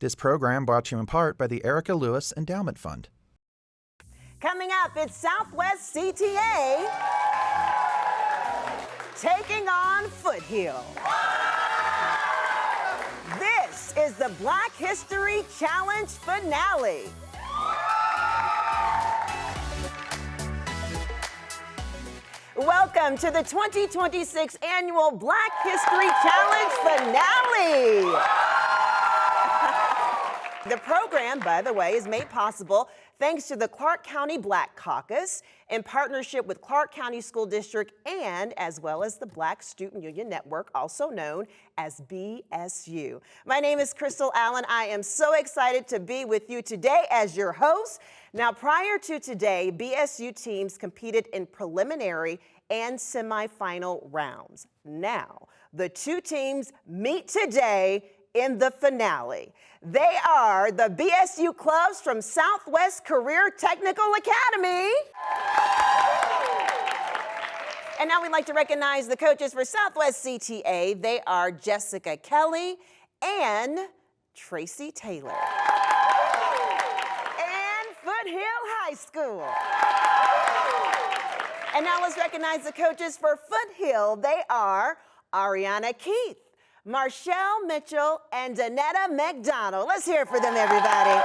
This program brought to you in part by the Erica Lewis Endowment Fund. Coming up, it's Southwest CTA taking on Foothill. This is the Black History Challenge finale. Welcome to the 2026 annual Black History Challenge finale. The program, by the way, is made possible thanks to the Clark County Black Caucus in partnership with Clark County School District and as well as the Black Student Union Network, also known as BSU. My name is Crystal Allen. I am so excited to be with you today as your host. Now, prior to today, BSU teams competed in preliminary and semifinal rounds. Now, the two teams meet today in the finale. They are the BSU clubs from Southwest Career Technical Academy. And now we'd like to recognize the coaches for Southwest CTA. They are Jessica Kelly and Tracy Taylor. And Foothill High School. And now let's recognize the coaches for Foothill. They are Ariana Keith, Marshall Mitchell, and Danetta McDonald. Let's hear it for them, everybody.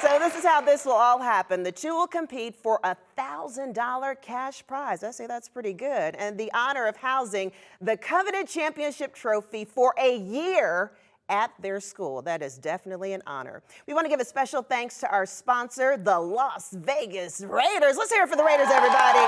So this is how this will all happen. The two will compete for a $1,000 cash prize. I say that's pretty good. And the honor of housing the coveted championship trophy for a year at their school. That is definitely an honor. We want to give a special thanks to our sponsor, the Las Vegas Raiders. Let's hear it for the Raiders, everybody.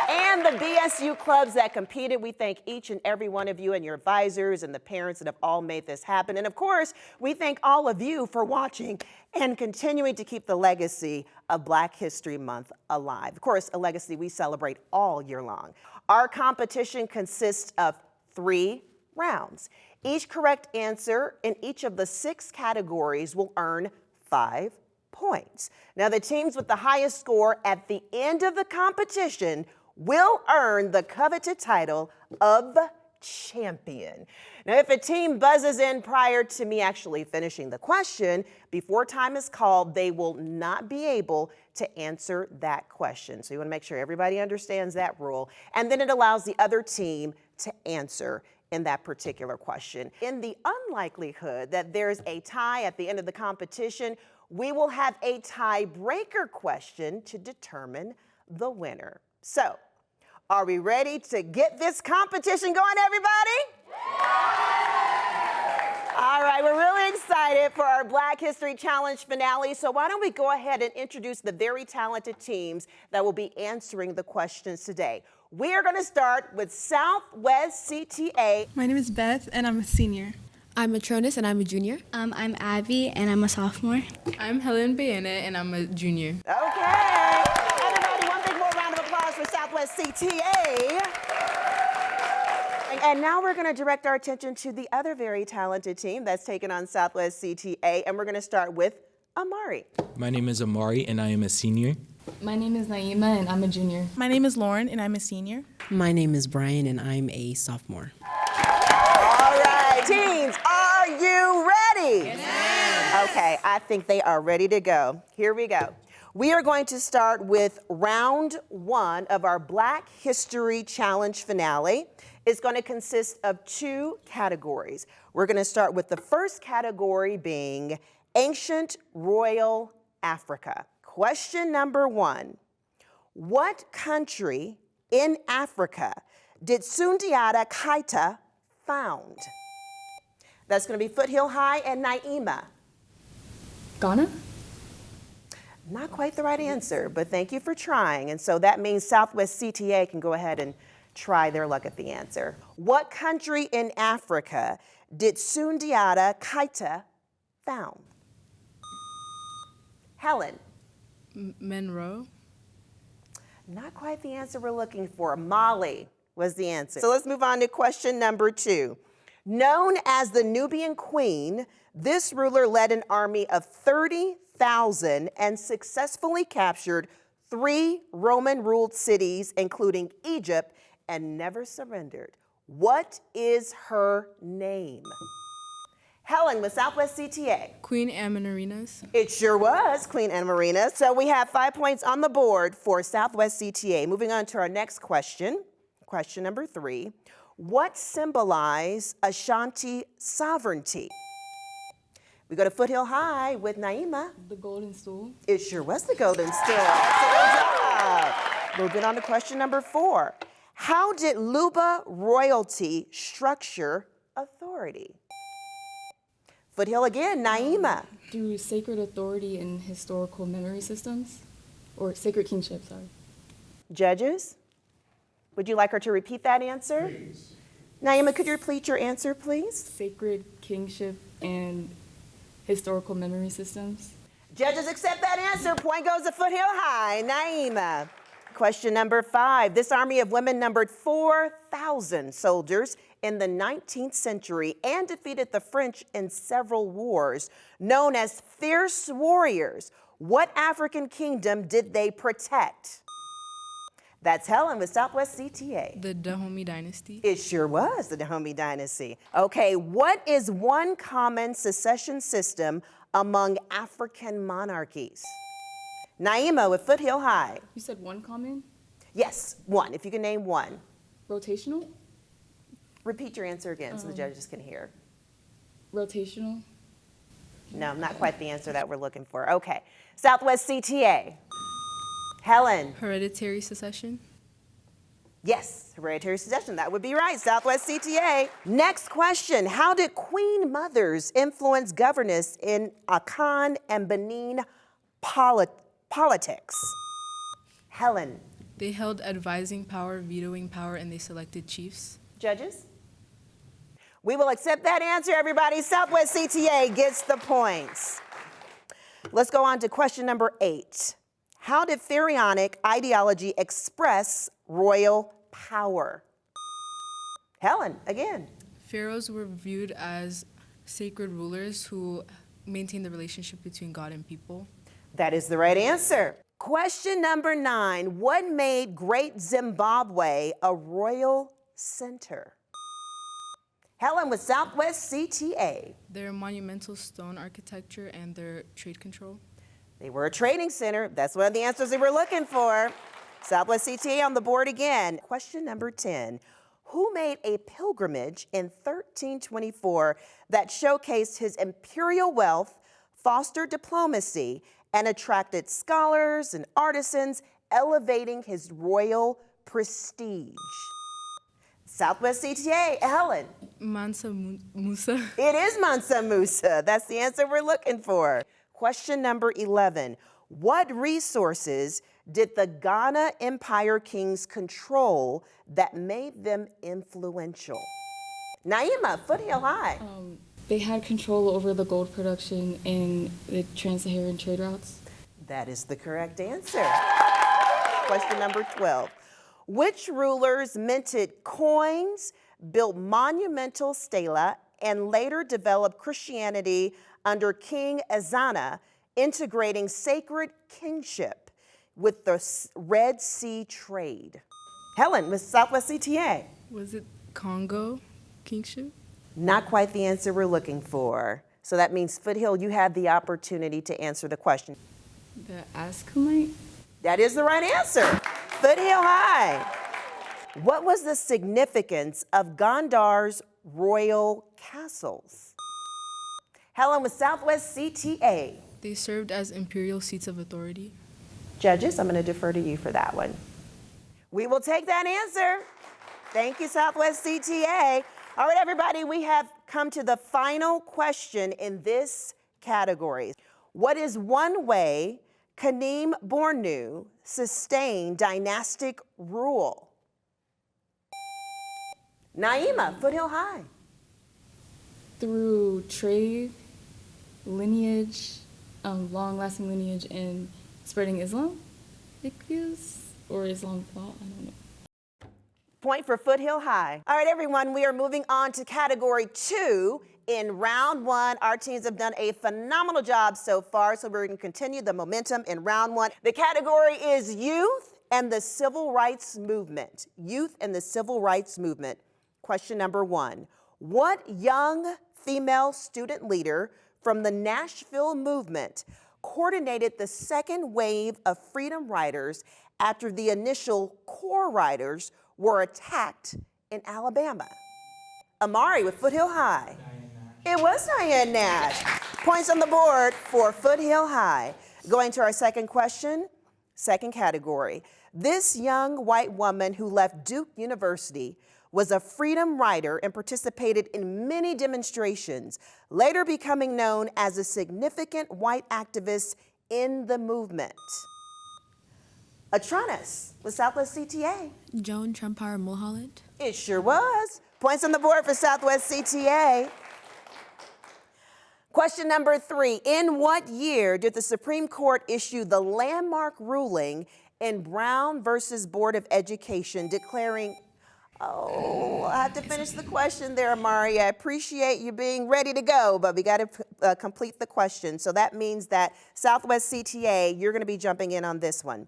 And the BSU clubs that competed. We thank each and every one of you and your advisors and the parents that have all made this happen. And of course, we thank all of you for watching and continuing to keep the legacy of Black History Month alive. Of course, a legacy we celebrate all year long. Our competition consists of 3 rounds. Each correct answer in each of the 6 categories will earn 5 points. Now, the teams with the highest score at the end of the competition will earn the coveted title of champion. Now, if a team buzzes in prior to me actually finishing the question, before time is called, they will not be able to answer that question. So you want to make sure everybody understands that rule. And then it allows the other team to answer in that particular question. In the unlikelihood that there's a tie at the end of the competition, we will have a tiebreaker question to determine the winner. So, are we ready to get this competition going, everybody? All right, we're really excited for our Black History Challenge finale. So why don't we go ahead and introduce the very talented teams that will be answering the questions today. We are going to start with Southwest CTA. My name is Beth, and I'm a senior. I'm Matronus, and I'm a junior. I'm Abby, and I'm a sophomore. I'm Helen Bayonet, and I'm a junior. Okay. Everybody, one big more round of applause for Southwest CTA. And now we're going to direct our attention to the other very talented team that's taken on Southwest CTA, and we're going to start with Amari. My name is Amari, and I am a senior. My name is Naima, and I'm a junior. My name is Lauren, and I'm a senior. My name is Brian, and I'm a sophomore. All right, teams, are you ready? Yes. Okay, I think they are ready to go. Here we go. We are going to start with round 1 of our Black History Challenge finale. It's going to consist of 2 categories. We're going to start with the first category being Ancient Royal Africa. Question number 1. What country in Africa did Sundiata Keita found? That's going to be Foothill High and Naima. Ghana? Not quite the right answer, but thank you for trying. And so that means Southwest CTA can go ahead and try their luck at the answer. What country in Africa did Sundiata Keita found? Helen. Monroe? Not quite the answer we're looking for. Mali was the answer. So let's move on to question number 2. Known as the Nubian Queen, this ruler led an army of 30,000 and successfully captured 3 Roman-ruled cities, including Egypt, and never surrendered. What is her name? Helen. Helen with Southwest CTA. Queen Amarina's. It sure was Queen Anne Marina. So we have 5 points on the board for Southwest CTA. Moving on to our next question. Question number 3. What symbolize Ashanti sovereignty? We go to Foothill High with Naima. The golden stool. It sure was the golden stool. Excellent job. Moving on to question number 4. How did Luba royalty structure authority? Foothill again, Naima. Through sacred authority and historical memory systems. Or sacred kingship, sorry. Judges, would you like her to repeat that answer? Please. Naima, could you repeat your answer, please? Sacred kingship and historical memory systems. Judges accept that answer. Point goes to Foothill High. Naima. Question number 5. This army of women numbered 4,000 soldiers in the 19th century and defeated the French in several wars. Known as fierce warriors, what African kingdom did they protect? That's Helen with Southwest CTA. The Dahomey Dynasty. It sure was the Dahomey Dynasty. Okay, what is one common succession system among African monarchies? Naima with Foothill High. You said one common? Yes, one, if you can name one. Rotational? Repeat your answer again so the judges can hear. Rotational? No, not quite the answer that we're looking for. Okay, Southwest CTA. Helen. Hereditary succession? Yes, hereditary succession. That would be right. Southwest CTA. Next question. How did queen mothers influence governance in Akan and Benin politics? Helen. They held advising power, vetoing power, and they selected chiefs. Judges? We will accept that answer, everybody. Southwest CTA gets the points. Let's go on to question number 8. How did pharaonic ideology express royal power? Helen, again. Pharaohs were viewed as sacred rulers who maintained the relationship between God and people. That is the right answer. Question number 9. What made Great Zimbabwe a royal center? Helen with Southwest CTA. Their monumental stone architecture and their trade control. They were a trading center. That's one of the answers they were looking for. Southwest CTA on the board again. Question number 10. Who made a pilgrimage in 1324 that showcased his imperial wealth, fostered diplomacy, and attracted scholars and artisans, elevating his royal prestige? Southwest CTA, Helen. Mansa Musa. It is Mansa Musa. That's the answer we're looking for. Question number 11. What resources did the Ghana Empire kings control that made them influential? Naima, Foothill High. They had control over the gold production and the trans-Saharan trade routes. That is the correct answer. Question number 12. Which rulers minted coins, built monumental stela, and later developed Christianity under King Ezana, integrating sacred kingship with the Red Sea trade? Helen, with Southwest CTA. Was it Congo kingship? Not quite the answer we're looking for. So that means, Foothill, you have the opportunity to answer the question. The Ascomite? That is the right answer. Foothill High. What was the significance of Gondar's royal castles? Helen with Southwest CTA. They served as imperial seats of authority. Judges, I'm going to defer to you for that one. We will take that answer. Thank you, Southwest CTA. All right, everybody, we have come to the final question in this category. What is one way Kanem Bornu sustained dynastic rule? Naima, Foothill High. Through trade, lineage, long-lasting lineage, and spreading Islam, it is, or Islam thought, I don't know. Point for Foothill High. All right, everyone, we are moving on to category 2. In round 1, our teams have done a phenomenal job so far, so we're going to continue the momentum in round 1. The category is youth and the civil rights movement. Youth and the civil rights movement. Question number 1. What young female student leader from the Nashville movement, coordinated the second wave of freedom riders after the initial core riders were attacked in Alabama? Amari with Foothill High. It was Diane Nash. Points on the board for Foothill High. Going to our second question, second category. This young white woman who left Duke University was a freedom rider and participated in many demonstrations, later becoming known as a significant white activist in the movement. Atronis with Southwest CTA. Joan Trumpar Mulholland. It sure was. Points on the board for Southwest CTA. Question number 3. In what year did the Supreme Court issue the landmark ruling in Brown versus Board of Education declaring, I have to finish the question there, Amari. I appreciate you being ready to go, but we got to complete the question. So that means that Southwest CTA, you're going to be jumping in on this one.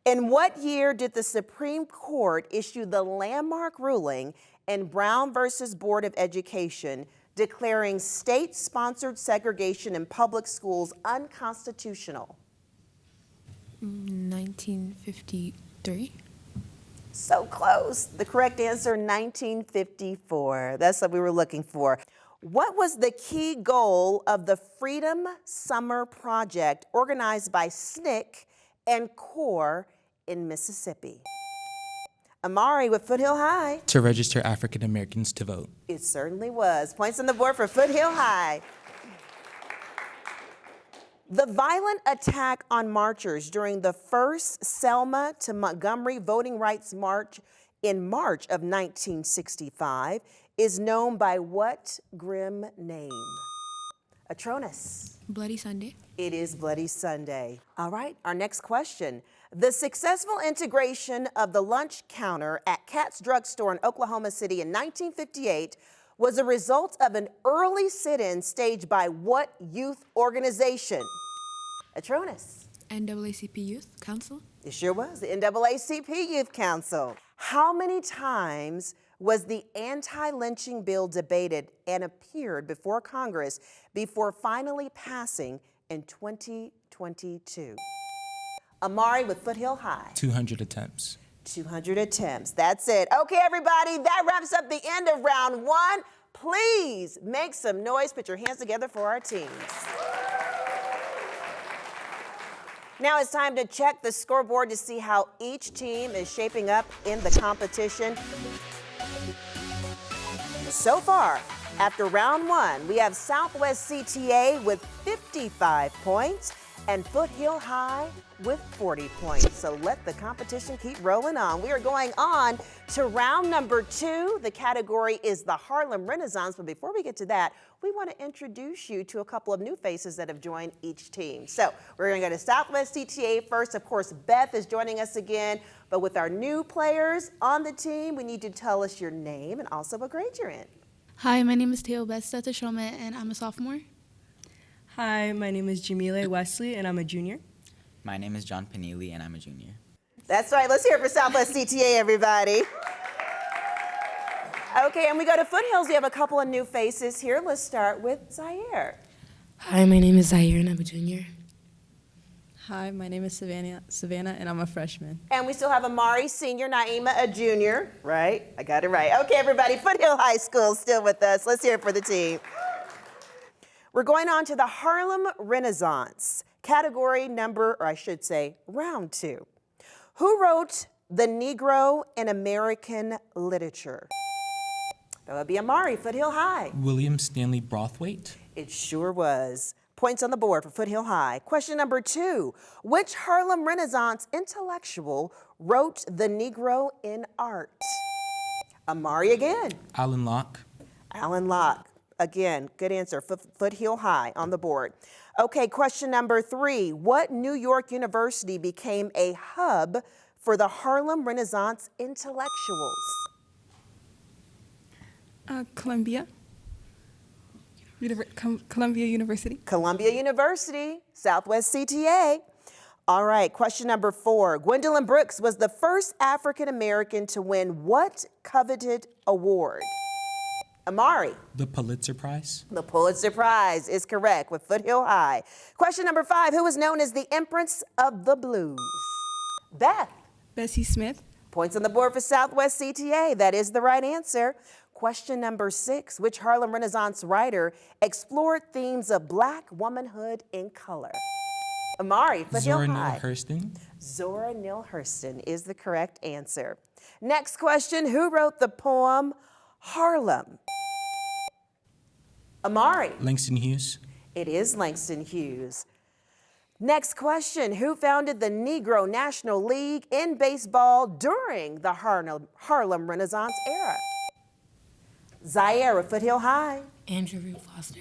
In what year did the Supreme Court issue the landmark ruling in Brown versus Board of Education declaring state-sponsored segregation in public schools unconstitutional? 1953. So close. The correct answer, 1954. That's what we were looking for. What was the key goal of the Freedom Summer Project organized by SNCC and CORE in Mississippi? Amari with Foothill High. To register African Americans to vote. It certainly was. Points on the board for Foothill High. The violent attack on marchers during the first Selma to Montgomery voting rights march in March of 1965 is known by what grim name? Atronis. Bloody Sunday. It is Bloody Sunday. All right, our next question. The successful integration of the lunch counter at Katz Drug Store in Oklahoma City in 1958 was a result of an early sit-in staged by what youth organization? Atronis. NAACP Youth Council. It sure was, the NAACP Youth Council. How many times was the anti-lynching bill debated and appeared before Congress before finally passing in 2022? Amari with Foothill High. 200 attempts. 200 attempts. That's it. Okay, everybody, that wraps up the end of round 1. Please make some noise. Put your hands together for our teams. Now it's time to check the scoreboard to see how each team is shaping up in the competition. So far, after round 1, we have Southwest CTA with 55 points and Foothill High with 40 points. So let the competition keep rolling on. We are going on to round number 2. The category is the Harlem Renaissance. But before we get to that, we want to introduce you to a couple of new faces that have joined each team. So we're going to go to Southwest CTA first. Of course, Beth is joining us again. But with our new players on the team, we need you to tell us your name and also what grade you're in. Hi, my name is Teo Besta Tashoma, and I'm a sophomore. Hi, my name is Jamile Wesley, and I'm a junior. My name is John Panili, and I'm a junior. That's right. Let's hear it for Southwest CTA, everybody. Okay, and we go to Foothills. We have a couple of new faces here. Let's start with Zaire. Hi, my name is Zaire and I'm a junior. Hi, my name is Savannah, and I'm a freshman. And we still have Amari, senior, Naima, a junior. Right? I got it right. Okay, everybody, Foothill High School still with us. Let's hear it for the team. We're going on to the Harlem Renaissance, category number, or I should say, round 2. Who wrote The Negro in American Literature? That would be Amari, Foothill High. William Stanley Brothwaite. It sure was. Points on the board for Foothill High. Question number 2. Which Harlem Renaissance intellectual wrote The Negro in Art? Amari again. Alan Locke. Alan Locke. Again, good answer. Foothill High on the board. Okay, question number 3. What New York university became a hub for the Harlem Renaissance intellectuals? Columbia. Columbia University. Columbia University, Southwest CTA. All right, question number 4. Gwendolyn Brooks was the first African American to win what coveted award? Amari. The Pulitzer Prize. The Pulitzer Prize is correct with Foothill High. Question number 5. Who is known as the Empress of the Blues? Beth. Bessie Smith. Points on the board for Southwest CTA. That is the right answer. Question number 6. Which Harlem Renaissance writer explored themes of Black womanhood in color? Amari, Foothill Zora Neale High. Hurston. Zora Neale Hurston is the correct answer. Next question. Who wrote the poem Harlem? Amari. Langston Hughes. It is Langston Hughes. Next question. Who founded the Negro National League in baseball during the Harlem Renaissance era? Zaire of Foothill High. Andrew Root Foster.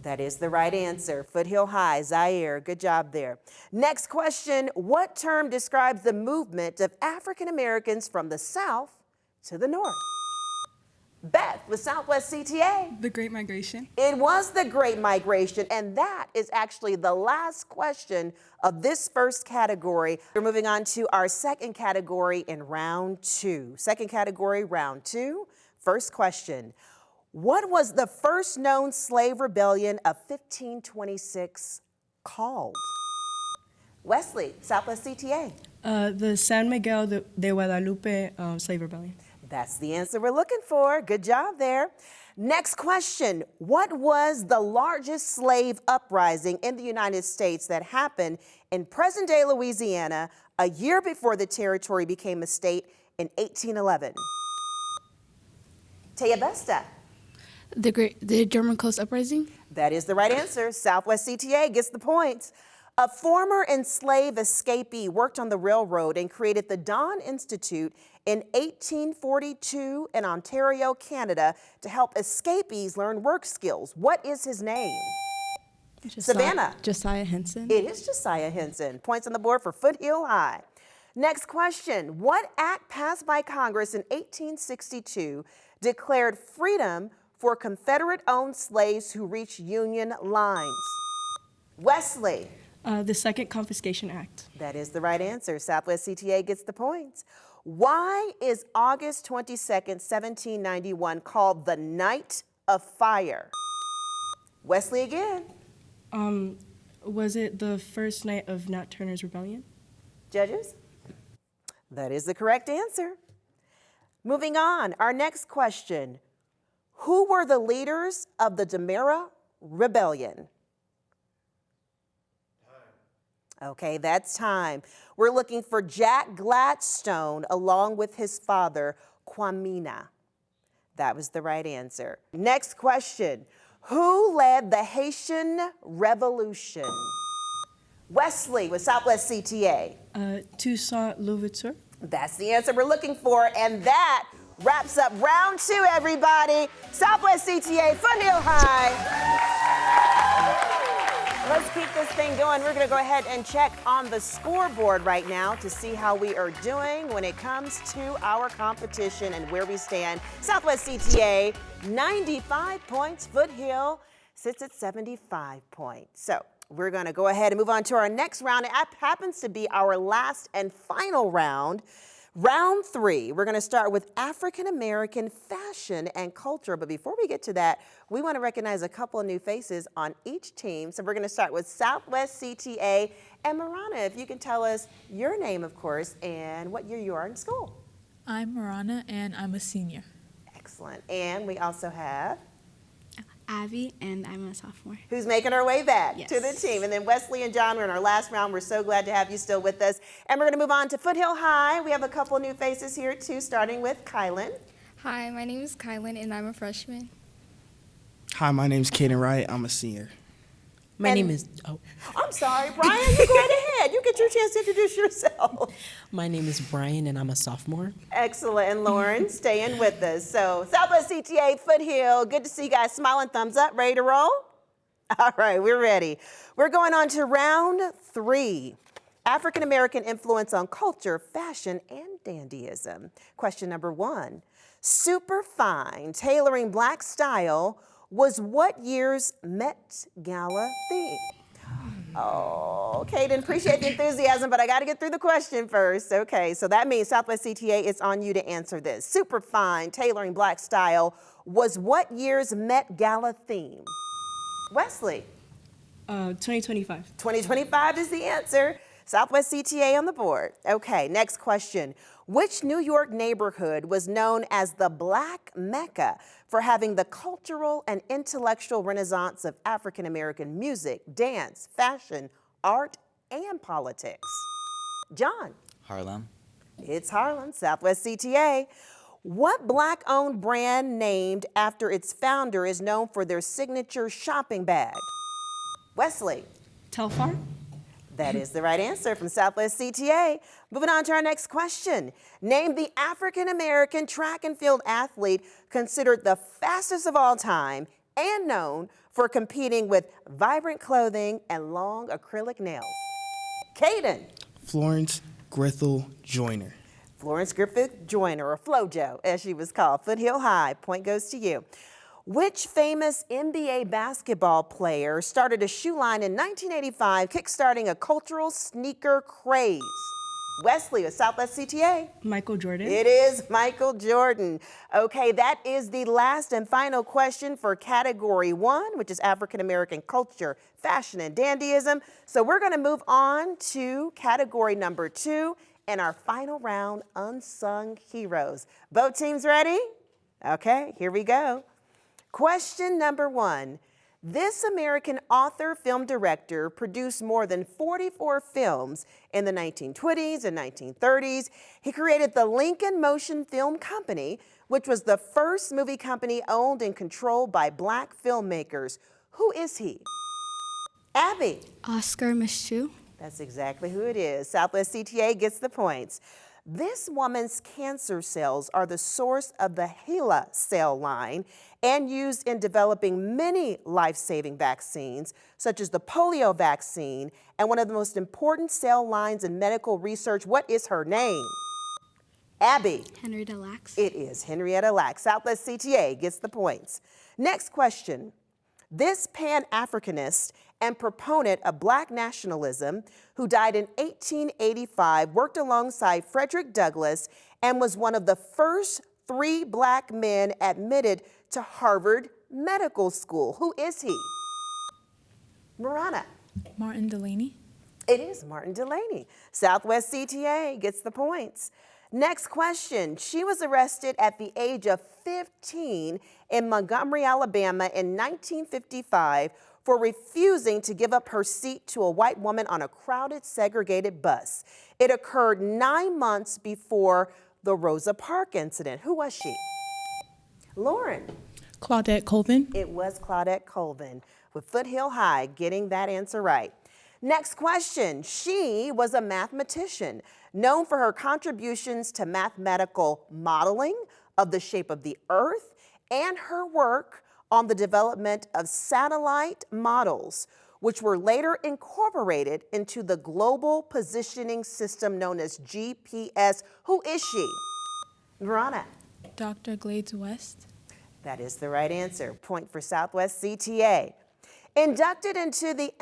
That is the right answer. Foothill High, Zaire. Good job there. Next question. What term describes the movement of African Americans from the South to the North? Beth with Southwest CTA. The Great Migration. It was the Great Migration, and that is actually the last question of this first category. We're moving on to our second category in round 2. Second category, round 2. First question. What was the first known slave rebellion of 1526 called? Wesley, Southwest CTA. The San Miguel de Guadalupe Slave Rebellion. That's the answer we're looking for. Good job there. Next question. What was the largest slave uprising in the United States that happened in present-day Louisiana a year before the territory became a state in 1811? Taya Besta. The German Coast Uprising. That is the right answer. Southwest CTA gets the points. A former enslaved escapee worked on the railroad and created the Dawn Institute in 1842 in Ontario, Canada, to help escapees learn work skills. What is his name? Savannah. Josiah Henson. It is Josiah Henson. Points on the board for Foothill High. Next question. What act passed by Congress in 1862 declared freedom for Confederate-owned slaves who reached Union lines? Wesley. The Second Confiscation Act. That is the right answer. Southwest CTA gets the points. Why is August 22nd, 1791 called the Night of Fire? Wesley again. Was it the first night of Nat Turner's Rebellion? Judges? That is the correct answer. Moving on, our next question. Who were the leaders of the Demera Rebellion? Okay, that's time. We're looking for Jack Gladstone along with his father, Kwamina. That was the right answer. Next question. Who led the Haitian Revolution? Wesley with Southwest CTA. Toussaint Louverture. That's the answer we're looking for, and that wraps up round 2, everybody. Southwest CTA, Foothill High. Let's keep this thing going. We're going to go ahead and check on the scoreboard right now to see how we are doing when it comes to our competition and where we stand. Southwest CTA, 95 points. Foothill sits at 75 points. So we're going to go ahead and move on to our next round. It happens to be our last and final round. Round 3, we're going to start with African American fashion and culture. But before we get to that, we want to recognize a couple of new faces on each team. So we're going to start with Southwest CTA. And Marana, if you can tell us your name, of course, and what year you are in school. I'm Marana, and I'm a senior. Excellent. And we also have Avi, and I'm a sophomore. Who's making our way back Yes. to the team. And then Wesley and John, we're in our last round. We're so glad to have you still with us. And we're going to move on to Foothill High. We have a couple new faces here, too, starting with Kylan. Hi, my name is Kylan, and I'm a freshman. Hi, my name's Kaden Wright. I'm a senior. My name is, I'm sorry, Brian, you go right ahead. You get your chance to introduce yourself. my name is Brian, and I'm a sophomore. Excellent. And Lauren, staying with us. So Southwest CTA, Foothill, good to see you guys smiling, thumbs up, ready to roll? All right, we're ready. We're going on to round 3. African American influence on culture, fashion, and dandyism. Question number 1. Superfine, tailoring Black style was what year's Met Gala theme? Oh, Kaden, appreciate the enthusiasm, but I got to get through the question first. Okay, so that means Southwest CTA, it's on you to answer this. Superfine, tailoring Black style was what year's Met Gala theme? Wesley. 2025. 2025 is the answer. Southwest CTA on the board. Okay, next question. Which New York neighborhood was known as the Black Mecca for having the cultural and intellectual renaissance of African American music, dance, fashion, art, and politics? John. Harlem. It's Harlem, Southwest CTA. What Black-owned brand named after its founder is known for their signature shopping bag? Wesley. Telfar. That is the right answer from Southwest CTA. Moving on to our next question. Name the African-American track and field athlete considered the fastest of all time and known for competing with vibrant clothing and long acrylic nails. Caden. Florence Grithel Joyner. Florence Griffith Joyner, or FloJo, as she was called. Foothill High, point goes to you. Which famous NBA basketball player started a shoe line in 1985, kickstarting a cultural sneaker craze? Wesley of Southwest CTA. Michael Jordan. It is Michael Jordan. Okay, that is the last and final question for category 1, which is African American culture, fashion, and dandyism. So we're going to move on to category number 2 and our final round, unsung heroes. Both teams ready? Okay, here we go. Question number 1. This American author, film director produced more than 44 films in the 1920s and 1930s. He created the Lincoln Motion Film Company, which was the first movie company owned and controlled by Black filmmakers. Who is he? Abby. Oscar Micheaux. That's exactly who it is. Southwest CTA gets the points. This woman's cancer cells are the source of the HeLa cell line and used in developing many life-saving vaccines, such as the polio vaccine, and one of the most important cell lines in medical research. What is her name? Abby. Henrietta Lacks. It is Henrietta Lacks. Southwest CTA gets the points. Next question. This Pan-Africanist and proponent of Black nationalism, who died in 1885, worked alongside Frederick Douglass and was one of the first 3 Black men admitted to Harvard Medical School. Who is he? Marana. Martin Delaney. It is Martin Delaney. Southwest CTA gets the points. Next question. She was arrested at the age of 15 in Montgomery, Alabama in 1955 for refusing to give up her seat to a white woman on a crowded, segregated bus. It occurred 9 months before the Rosa Parks incident. Who was she? Lauren. Claudette Colvin. It was Claudette Colvin, with Foothill High getting that answer right. Next question. She was a mathematician known for her contributions to mathematical modeling of the shape of the Earth and her work on the development of satellite models, which were later incorporated into the global positioning system known as GPS. Who is she? Verona. Dr. Glades West. That is the right answer. Point for Southwest CTA. Inducted into the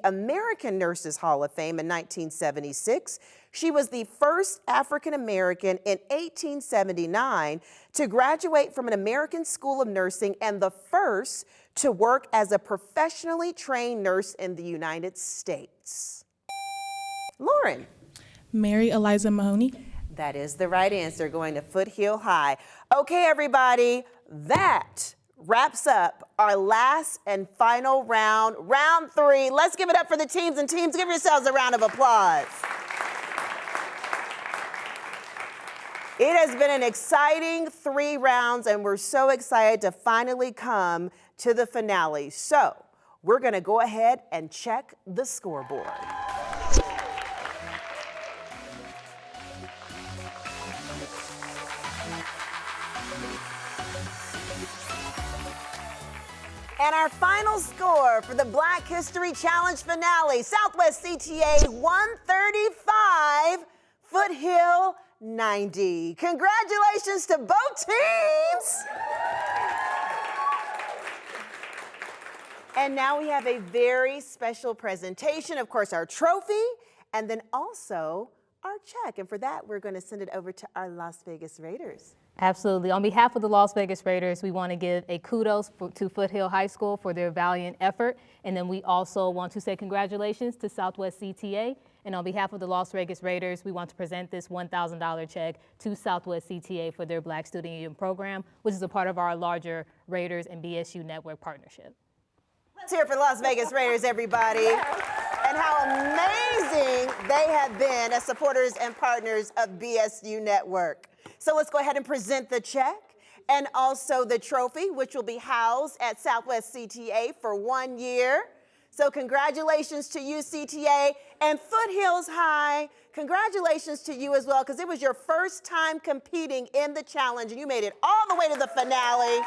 American Nurses Hall of Fame in 1976, she was the first African American in 1879 to graduate from an American School of Nursing and the first to work as a professionally trained nurse in the United States. Lauren. Mary Eliza Mahoney. That is the right answer, going to Foothill High. Okay, everybody, that wraps up our last and final round, round 3. Let's give it up for the teams, and teams, give yourselves a round of applause. It has been an exciting 3 rounds, and we're so excited to finally come to the finale. So we're gonna go ahead and check the scoreboard. And our final score for the Black History Challenge finale, Southwest CTA 135, Foothill 90. Congratulations to both teams. And now we have a very special presentation, of course, our trophy, and then also our check. And for that, we're going to send it over to our Las Vegas Raiders. Absolutely. On behalf of the Las Vegas Raiders, we want to give a kudos to Foothill High School for their valiant effort. And then we also want to say congratulations to Southwest CTA. And on behalf of the Las Vegas Raiders, we want to present this $1,000 check to Southwest CTA for their Black Student Union program, which is a part of our larger Raiders and BSU network partnership. Let's hear it for Las Vegas Raiders, everybody. And how amazing they have been as supporters and partners of BSU Network. So let's go ahead and present the check and also the trophy, which will be housed at Southwest CTA for 1 year. So congratulations to you, CTA, and Foothills High. Congratulations to you as well, because it was your first time competing in the challenge, and you made it all the way to the finale.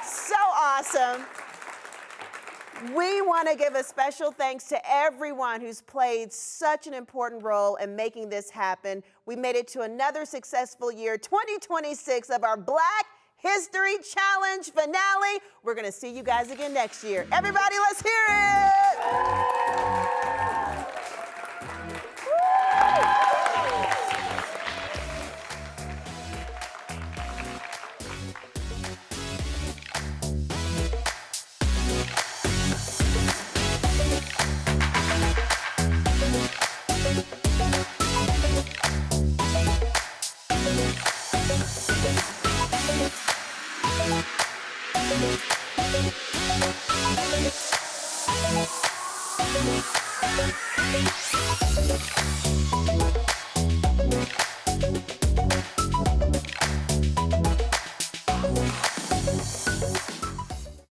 So awesome. We want to give a special thanks to everyone who's played such an important role in making this happen. We made it to another successful year, 2026, of our Black History Challenge finale. We're going to see you guys again next year. Everybody, let's hear it! Woo!